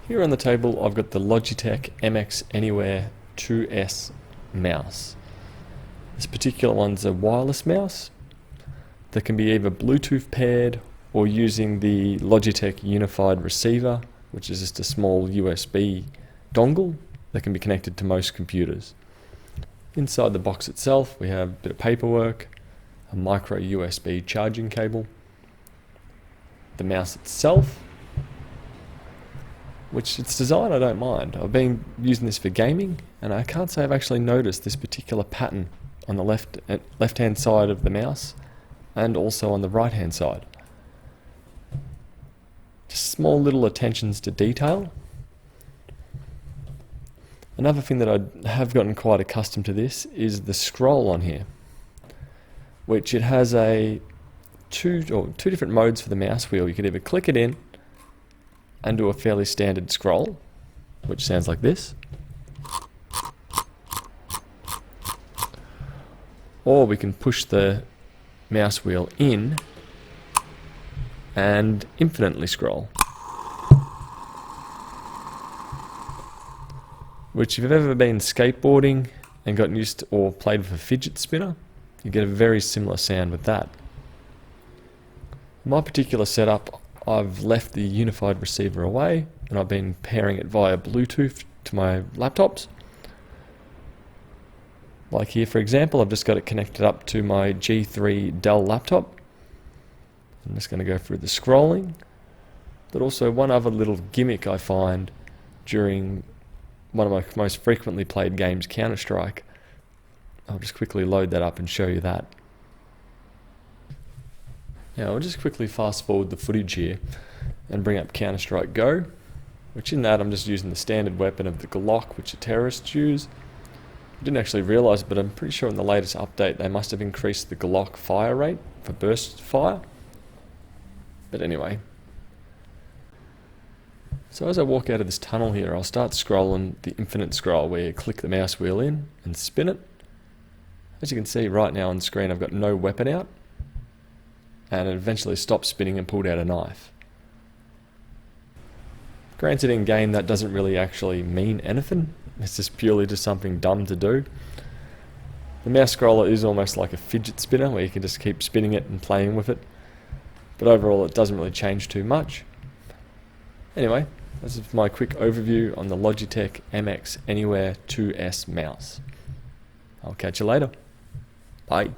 Here on the table I've got the Logitech MX Anywhere 2S mouse. This particular one's a wireless mouse that can be either Bluetooth paired or using the Logitech Unified Receiver, which is just a small USB dongle that can be connected to most computers. Inside the box itself we have a bit of paperwork, a micro USB charging cable, the mouse itself, which its design I don't mind. I've been using this for gaming and I can't say I've actually noticed this particular pattern on the left hand side of the mouse and also on the right hand side. Just small little attentions to detail. Another thing that I have gotten quite accustomed to this is the scroll on here, which it has two different modes for the mouse wheel. You could either click it in and do a fairly standard scroll, which sounds like this, or we can push the mouse wheel in and infinitely scroll, which if you've ever been skateboarding and gotten used to, or played with a fidget spinner, you get a very similar sound with that. In my particular setup, I've left the unified receiver away and I've been pairing it via Bluetooth to my laptops. Like here for example, I've just got it connected up to my G3 Dell laptop. I'm just going to go through the scrolling, but also one other little gimmick I find during one of my most frequently played games, Counter-Strike. I'll just quickly load that up and show you that. Now I'll just quickly fast forward the footage here and bring up Counter-Strike Go, which in that I'm just using the standard weapon of the Glock, which the terrorists use. I didn't actually realise, but I'm pretty sure in the latest update they must have increased the Glock fire rate for burst fire. But anyway, so as I walk out of this tunnel here, I'll start scrolling the infinite scroll where you click the mouse wheel in and spin it. As you can see right now on screen I've got no weapon out, and it eventually stopped spinning and pulled out a knife. Granted, in game that doesn't really actually mean anything, it's just purely just something dumb to do. The mouse scroller is almost like a fidget spinner where you can just keep spinning it and playing with it, but overall it doesn't really change too much. Anyway, this is my quick overview on the Logitech MX Anywhere 2S mouse. I'll catch you later. Bye.